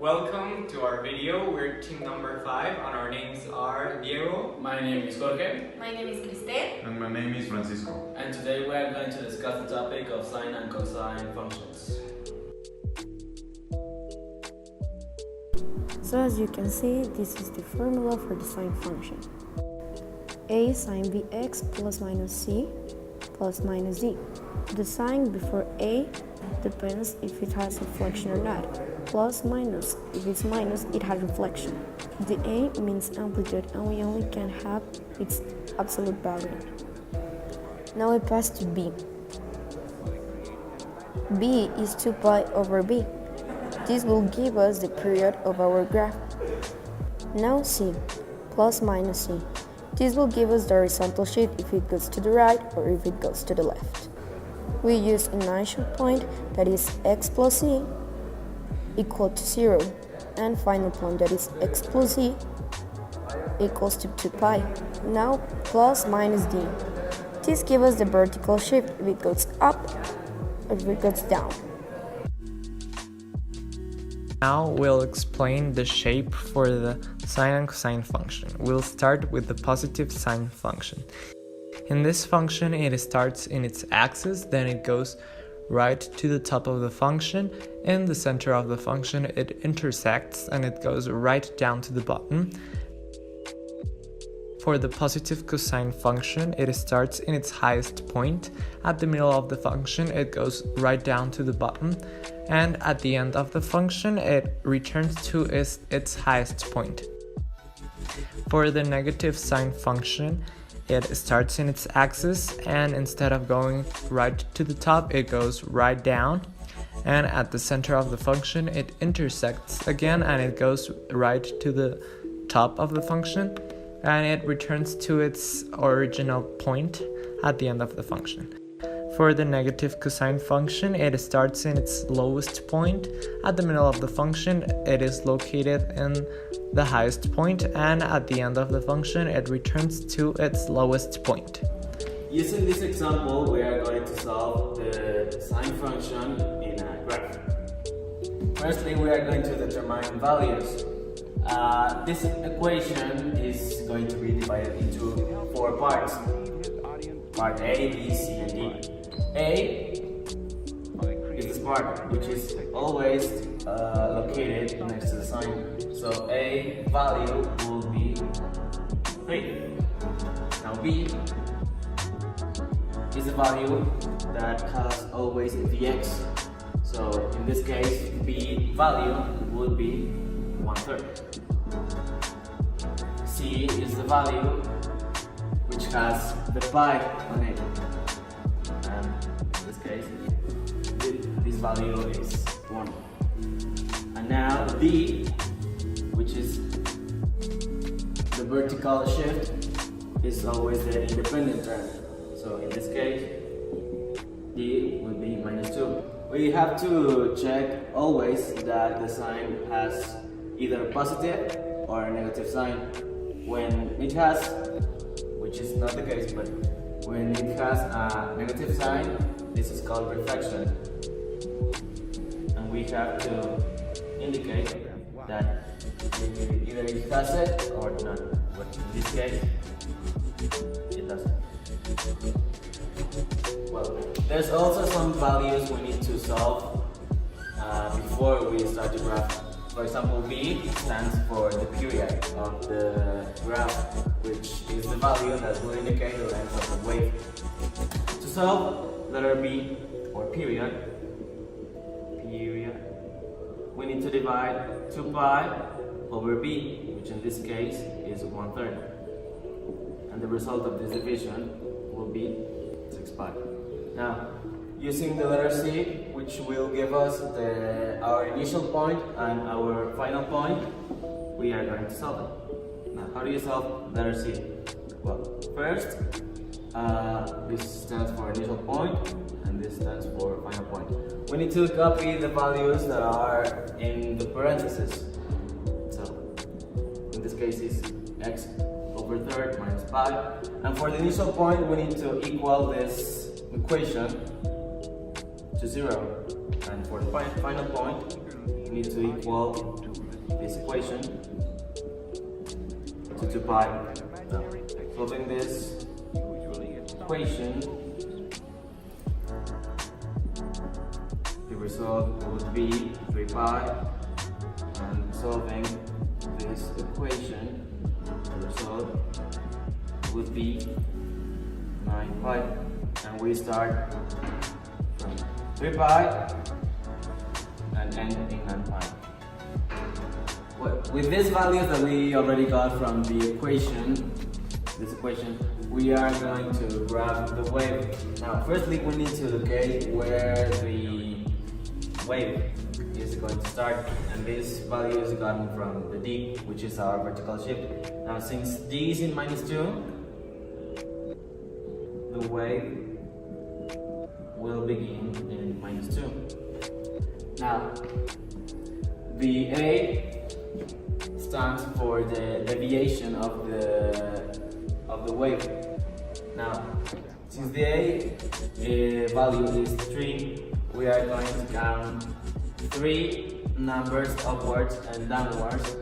Welcome to our video. We're team number 5 and our names are Diego. My name is Jorge. My name is Cristel. And my name is Francisco. And today we are going to discuss the topic of sine and cosine functions. So as you can see, this is the formula for the sine function. A sine bx plus minus c plus minus d. The sign before A depends if it has inflection or not. Plus minus, if it's minus, it has reflection. The A means amplitude and we only can have its absolute value. Now I pass to B. B is 2 pi over B. This will give us the period of our graph. Now C, plus minus C. This will give us the horizontal shift if it goes to the right or if it goes to the left. We use an initial point that is x plus c equal to 0 and final point that is x plus z equals to 2 pi. Now plus minus d. This gives us the vertical shift if it goes up or if it goes down. Now we'll explain the shape for the sine and cosine function. We'll start with the positive sine function. In this function, it starts in its axis, then it goes right to the top of the function. In the center of the function, it intersects and it goes right down to the bottom. For the positive cosine function, it starts in its highest point. At the middle of the function, it goes right down to the bottom. And at the end of the function, it returns to its highest point. For the negative sine function, it starts in its axis and instead of going right to the top, it goes right down. And at the center of the function, it intersects again and it goes right to the top of the function. And it returns to its original point at the end of the function. For the negative cosine function, it starts in its lowest point. At the middle of the function, it is located in the highest point, and at the end of the function, it returns to its lowest point. Using this example, we are going to solve the sine function in a graph. Firstly, we are going to determine values. This equation is going to be divided into 4 parts. Part A, B, C, and D. A is this part, which is always located next to the sign. So A value will be 3. Now B is a value that has always Vx. So in this case, B value would be 1/3. C is the value which has the pi on it. And in this case, this value is 1. And now D, which is the vertical shift, is always the independent term. So in this case, D will be -2. We have to check always that the sign has either a positive or a negative sign. When it has, which is not the case, but when it has a negative sign, this is called reflection. And we have to indicate that either it has it or not. But in this case, it doesn't. Well, there's also some values we need to solve before we start the graph. For example, B stands for the period of the graph, which is the value that will indicate the length of the wave. To solve letter B, or period, we need to divide 2 pi over B, which in this case is 1/3. And the result of this division will be 6 pi. Now, using the letter C, which will give us our initial point and our final point, we are going to solve it. Now, how do you solve letter C? Well, first, this stands for initial point, and this stands for final point. We need to copy the values that are in the parentheses. So, in this case, it's x over 3rd minus pi. And for the initial point, we need to equal this equation to 0, and for the final point need to equal this equation to 2 pi. Now, solving this equation, the result would be 3 pi, and solving this equation, the result would be 9 pi, and we start from 3 pi and end in 9 pi. With these values that we already got from the equation, we are going to graph the wave. Now, firstly, we need to locate where the wave is going to start, and this value is gotten from the d, which is our vertical shift. Now, since d is in -2, the wave will begin in -2. Now, the a stands for the deviation of the wave. Now, since the a value is 3, we are going to count 3 numbers upwards and downwards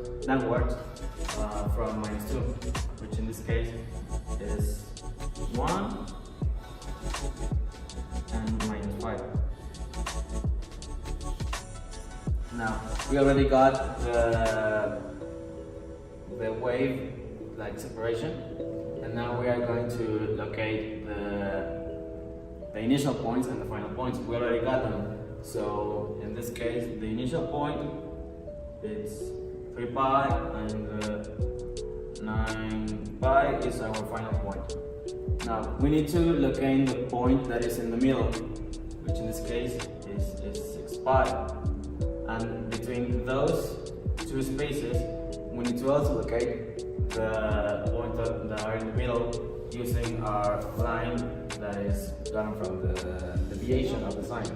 from -2, which in this case is 1 and -5. Now, we already got the wave like separation, and now we are going to locate the initial points and the final points. We already got them, so in this case the initial point is 3 pi and 9 pi is our final point. Now we need to locate the point that is in the middle, which in this case is 6 pi, and between those two spaces we need to also locate the points that are in the middle using our line that is done from the deviation of the sine.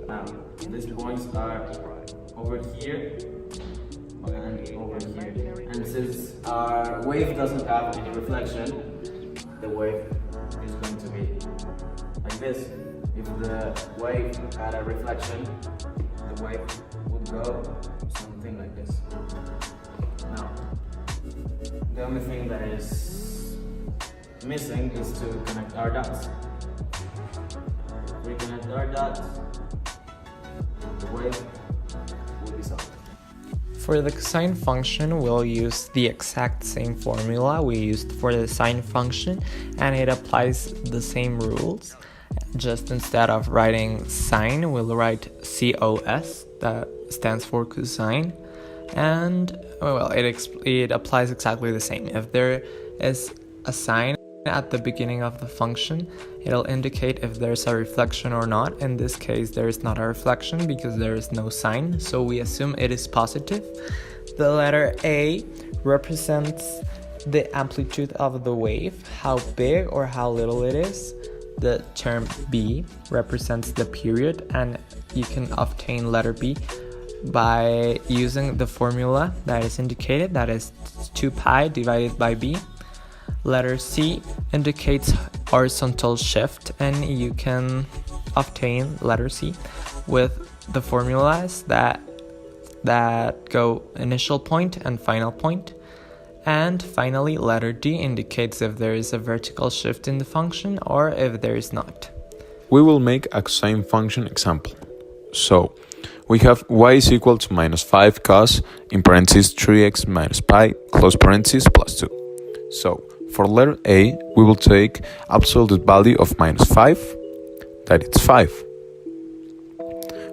Now, these points are over here and over here. And since our wave doesn't have any reflection, the wave is going to be like this. If the wave had a reflection, the wave would go something like this. Now, the only thing that is missing is to connect our dots. If we connect our dots, the wave will be solved. For the cosine function, we'll use the exact same formula we used for the sine function, and it applies the same rules. Just instead of writing sine, we'll write COS, that stands for cosine. And well, it applies exactly the same. If there is a sign at the beginning of the function, it'll indicate if there's a reflection or not. In this case, there is not a reflection because there is no sign, so we assume it is positive. The letter A represents the amplitude of the wave, how big or how little it is. The term B represents the period, and you can obtain letter B by using the formula that is indicated, that is 2 pi divided by b. Letter C indicates horizontal shift, and you can obtain letter C with the formulas that go initial point and final point. And finally, letter D indicates if there is a vertical shift in the function or if there is not. We will make a cosine function example. So, we have y is equal to -5 cos, in parentheses 3x minus pi, close parentheses, plus 2. So, for letter A, we will take absolute value of -5, that it's 5.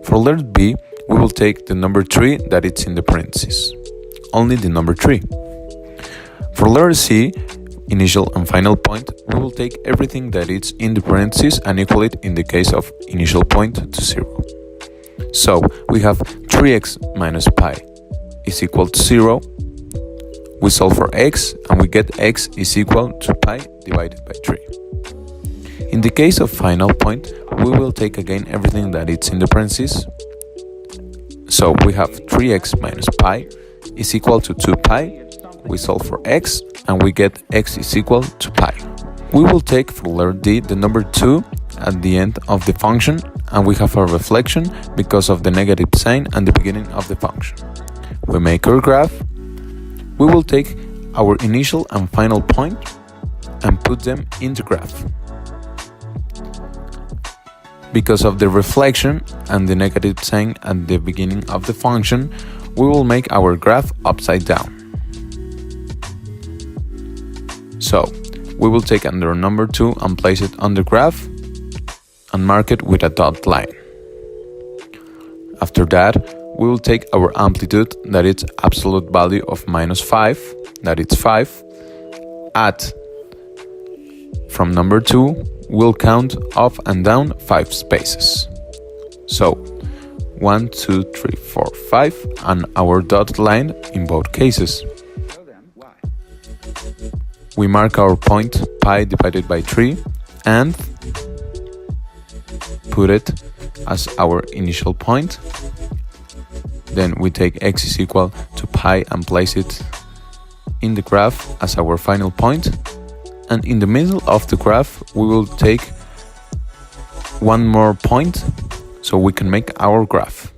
For letter B, we will take the number 3 that it's in the parentheses, only the number 3. For letter C, initial and final point, we will take everything that is in the parentheses and equal it in the case of initial point to 0. So we have 3x minus pi is equal to 0. We solve for x and we get x is equal to pi divided by 3. In the case of final point, we will take again everything that is in the parentheses. So we have 3x minus pi is equal to 2 pi. We solve for x and we get x is equal to pi. We will take for letter D the number 2 at the end of the function and we have a reflection because of the negative sign at the beginning of the function. We make our graph. We will take our initial and final point and put them in the graph. Because of the reflection and the negative sign at the beginning of the function, we will make our graph upside down. So, we will take under number 2 and place it on the graph and mark it with a dotted line. After that, we will take our amplitude, that is absolute value of -5, that is 5, add from number 2, we'll count up and down 5 spaces. So, 1, 2, 3, 4, 5, and our dotted line in both cases. We mark our point pi divided by 3 and put it as our initial point. Then we take x is equal to pi and place it in the graph as our final point. And in the middle of the graph, we will take one more point so we can make our graph.